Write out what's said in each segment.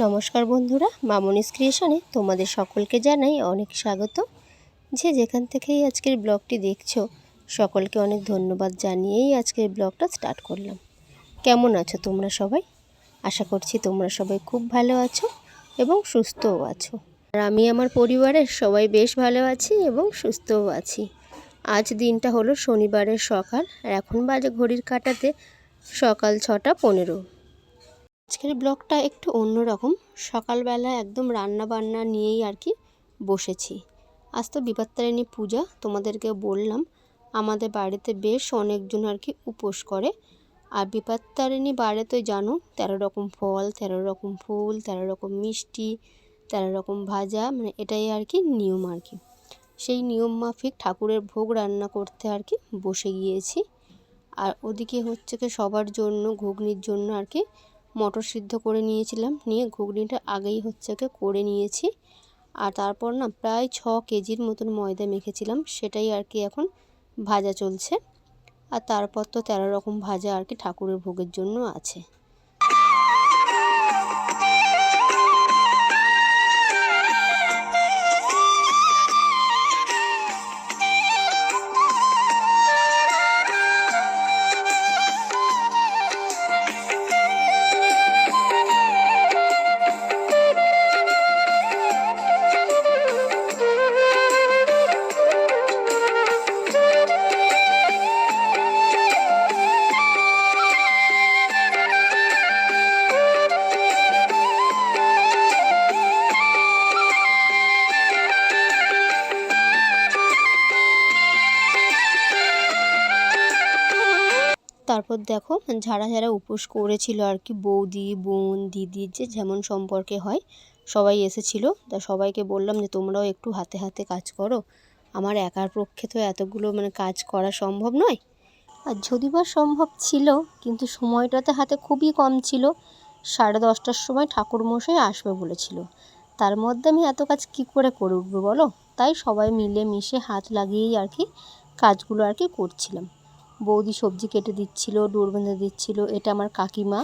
নমস্কার বন্ধুরা, মামনিস ক্রিয়েশনে তোমাদের সকলকে জানাই অনেক স্বাগত। যে যেখান থেকেই আজকের ব্লগটি দেখছো সকলকে অনেক ধন্যবাদ জানিয়েই আজকের ব্লগটা স্টার্ট করলাম। কেমন আছো তোমরা সবাই? আশা করছি তোমরা সবাই খুব ভালো আছো এবং সুস্থও আছো। আর আমি আমার পরিবারের সবাই বেশ ভালো আছি এবং সুস্থও আছি। আজ দিনটা হলো শনিবারের সকাল, আর এখন বাজে ঘড়ির কাঁটাতে সকাল 6:15। আজকের ব্লগটা একটু অন্যরকম। সকালবেলা একদম রান্না বান্না নিয়েই আর কি বসেছি। আজ তো বিপত্তারিণী পূজা, তোমাদেরকে বললাম আমাদের বাড়িতে বেশ অনেকজন আর কি উপোস করে। আর বিপত্তারিণী বাড়ি তো জানো, 13 রকম ফল, 13 রকম ফুল, 13 রকম মিষ্টি, 13 রকম ভাজা, মানে এটাই আর কি নিয়ম আর কি। সেই নিয়ম মাফিক ঠাকুরের ভোগ রান্না করতে আর কি বসে গিয়েছি। আর ওদিকে হচ্ছে কি সবার জন্য ঘুগনির জন্য আর কি মটর সিদ্ধ করে নিয়েছিলাম, নিয়ে ঘুগনিটা আগেই হচ্ছে কি করে নিয়েছি। আর তারপর না প্রায় 6 কেজির মতন ময়দা মেখেছিলাম, সেটাই আর কি এখন ভাজা চলছে। আর তারপর তো 13 রকম ভাজা আর কি ঠাকুরের ভোগের জন্য আছে। তারপর দেখো যারা যারা উপোস করেছিল আর কি, বৌদি, বোন, দিদি, যে যেমন সম্পর্কে হয় সবাই এসেছিলো। তা সবাইকে বললাম যে তোমরাও একটু হাতে হাতে কাজ করো, আমার একার পক্ষে তো এতগুলো কাজ করা সম্ভব নয়। আর যদি বা সম্ভব ছিল, কিন্তু সময়টাতে হাতে খুবই কম ছিল। 10:30টার সময় ঠাকুরমশাই আসবে বলেছিল, তার মধ্যে আমি এত কাজ কি করে উঠবো বলো। তাই সবাই মিলে মিশে হাত লাগিয়েই আর কি কাজগুলো আর কি করছিলাম। বৌদি সবজি কেটে দিচ্ছিল, ডোর বেঁধে দিচ্ছিল, এটা আমার কাকিমা,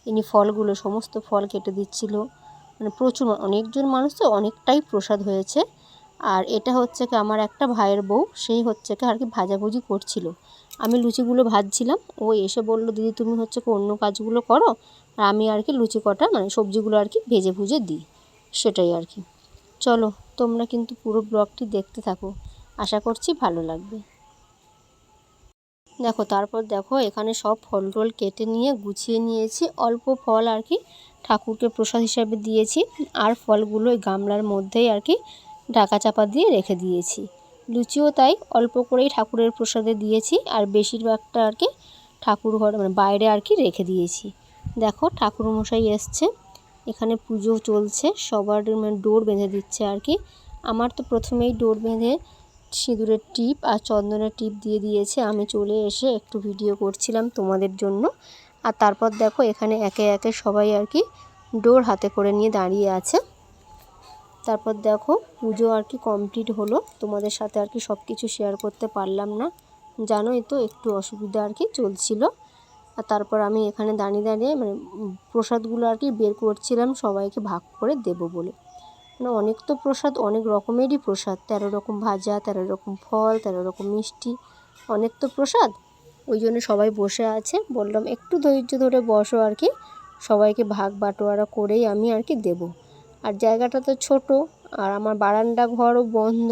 ইনি ফলগুলো সমস্ত ফল কেটে দিচ্ছিল। প্রচুর অনেকজন মানুষ তো অনেকটাই প্রসাদ হয়েছে। আর এটা হচ্ছে কি আমার একটা ভাইয়ের বউ, সেই হচ্ছে কি আর কি ভাজাভুজি করছিল। আমি লুচিগুলো ভাজছিলাম, ও এসে বলল দিদি তুমি হচ্ছে কি অন্য কাজগুলো করো, আর আমি আর কি লুচি কটা সবজিগুলো আর কি ভেজে ভুজে দিই, সেটাই আর কি। চলো তোমরা কিন্তু পুরো ব্লগটি দেখতে থাকো, আশা করছি ভালো লাগবে। দেখো তারপর দেখো এখানে সব ফল টল কেটে নিয়ে গুছিয়ে নিয়েছি। অল্প ফল আর কি ঠাকুরকে প্রসাদ হিসাবে দিয়েছি, আর ফলগুলো ওই গামলার মধ্যেই আর কি ঢাকা চাপা দিয়ে রেখে দিয়েছি। লুচিও তাই অল্প করেই ঠাকুরের প্রসাদে দিয়েছি, আর বেশিরভাগটা আর কি ঠাকুর ঘর বাইরে আর কি রেখে দিয়েছি। দেখো ঠাকুরমশাই এসছে, এখানে পুজো চলছে, সবার ডোর বেঁধে দিচ্ছে আর কি। আমার তো প্রথমেই ডোর বেঁধে সিঁদুরের টিপ আর চন্দনের টিপ দিয়ে দিয়েছে। আমি চলে এসে একটু ভিডিও করছিলাম তোমাদের জন্য। আর তারপর দেখো এখানে একে একে সবাই আর কি ডোর হাতে করে নিয়ে দাঁড়িয়ে আছে। তারপর দেখো পুজো আর কি কমপ্লিট হলো, তোমাদের সাথে আর কি সব কিছু শেয়ার করতে পারলাম না, জানোই তো একটু অসুবিধা আর কি চলছিল। আর তারপর আমি এখানে দাঁড়িয়ে দাঁড়িয়ে প্রসাদগুলো আর কি বের করছিলাম সবাইকে ভাগ করে দেব বলে। অনেক তো প্রসাদ, অনেক রকমেরই প্রসাদ, 13 রকম ভাজা, 13 রকম ফল, 13 রকম মিষ্টি, অনেক তো প্রসাদ। ওই জন্য সবাই বসে আছে, বললাম একটু ধৈর্য ধরে বসো আর কি, সবাইকে ভাগ বাটোয়ারা করেই আমি আর কি দেবো। আর জায়গাটা তো ছোট, আর আমার বারান্দা ঘরও বন্ধ,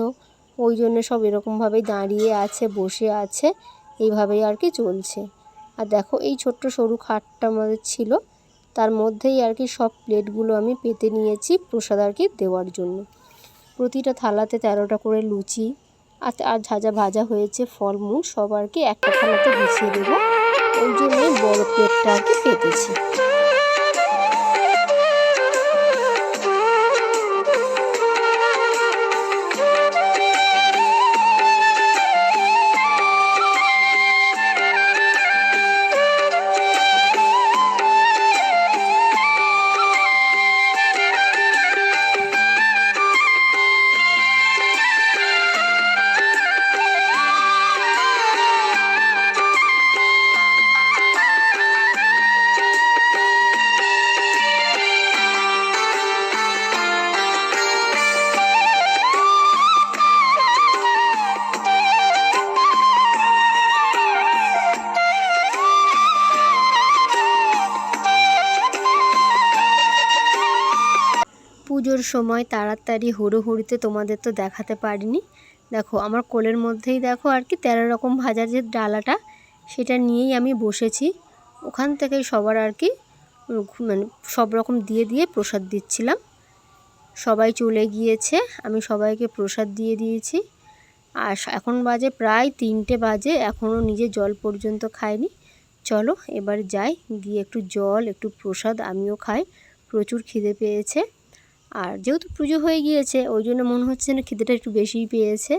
ওই জন্য সব এরকমভাবেই দাঁড়িয়ে আছে, বসে আছে, এইভাবেই আর কি চলছে। আর দেখো এই ছোট্ট সরু খাটটা আমাদের ছিল, তার মধ্যেই আর কি সব প্লেটগুলো আমি পেতে নিয়েছি প্রসাদ আর কি দেওয়ার জন্য। প্রতিটা থালাতে 13টা করে লুচি আর ভাজা ভাজা হয়েছে ফলমূল, সব আর কি একটা থালাতে গুছিয়ে দেবো, ওই জন্যই বড় প্লেটটা আর কি পেতেছি। পুজোর সময় তাড়াতাড়ি হুড়োহুড়িতে তোমাদের তো দেখাতে পারিনি। দেখো আমার কোলের মধ্যেই দেখো আর কি 13 রকম ভাজার যে ডালাটা সেটা নিয়েই আমি বসেছি। ওখান থেকেই সবার আর কি মানে সব রকম দিয়ে দিয়ে প্রসাদ দিচ্ছিলাম। সবাই চলে গিয়েছে, আমি সবাইকে প্রসাদ দিয়ে দিয়েছি। আর এখন বাজে প্রায় 3টে বাজে, এখনও নিজে জল পর্যন্ত খাইনি। চলো এবার যাই, গিয়ে একটু জল একটু প্রসাদ আমিও খাই, প্রচুর খিদে পেয়েছে। আর যেহেতু পুজো হয়ে গিয়েছে ওই জন্য মনে হচ্ছে না খিদেটা একটু বেশিই পেয়েছে।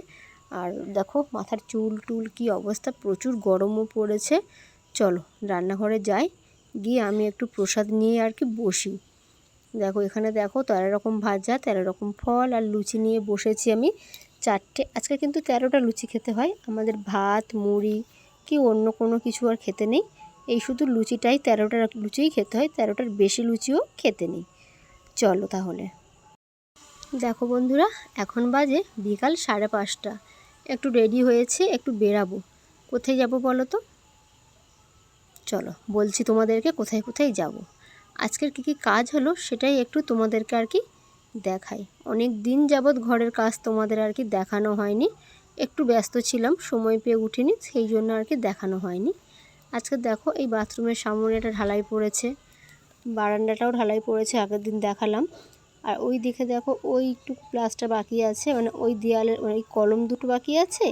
আর দেখো মাথার চুল টুল কী অবস্থা, প্রচুর গরমও পড়েছে। চলো রান্নাঘরে যাই, গিয়ে আমি একটু প্রসাদ নিয়ে আর কি বসি। দেখো এখানে দেখো 13 রকম ভাজা, 13 রকম ফল আর লুচি নিয়ে বসেছি আমি 4টে। আজকে কিন্তু 13টা লুচি খেতে হয়, আমাদের ভাত মুড়ি কি অন্য কোনো কিছু আর খেতে নেই। এই শুধু লুচিটাই 13টা লুচিই খেতে হয়, 13টার বেশি লুচিও খেতে নেই। চলো তাহলে। দেখো বন্ধুরা, এখন বাজে বিকাল 5:30। একটু রেডি হয়েছে, একটু বেরাবো। কোথায় যাব বলো তো? চলো বলছি তোমাদেরকে কোথায় কোথায় যাব। আজকের কী কী কাজ হলো সেটাই একটু তোমাদেরকে আর কি দেখাই। অনেক দিন যাবৎ ঘরের কাজ তোমাদের আর কি দেখানো হয়নি, একটু ব্যস্ত ছিলাম, সময় পেয়ে উঠিনি, সেই জন্য আর কি দেখানো হয়নি। আজকে দেখো এই বাথরুমের সামনে একটা ঢালাই পড়েছে, বারান্দাটাও ঢালাই পড়েছে, আগের দিন দেখালাম। আর ওই দিকে দেখো ওই একটু প্লাস্টার বাকি আছে, মানে ওই দেয়ালের মানে ওই কলম দুটো বাকি আছে,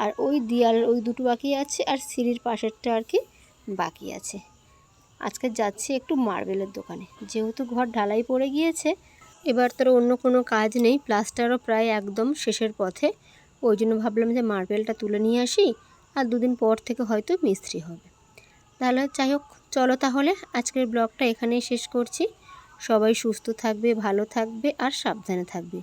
আর ওই দেয়ালের ওই দুটো বাকি আছে, আর সিঁড়ির পাশেরটা আর কি বাকি আছে। আজকে যাচ্ছি একটু মার্বেলের দোকানে, যেহেতু ঘর ঢালাই পড়ে গিয়েছে, এবার তোর অন্য কোনো কাজ নেই, প্লাস্টারও প্রায় একদম শেষের পথে। ওই জন্য ভাবলাম যে মার্বেলটা তুলে নিয়ে আসি, আর 2 দিন পর থেকে হয়তো মিস্ত্রি হবে। তাহলে যাই হোক, চলো তাহলে আজকের ব্লগটা এখানেই শেষ করছি। সবাই সুস্থ থাকবে, ভালো থাকবে আর সাবধানে থাকবে।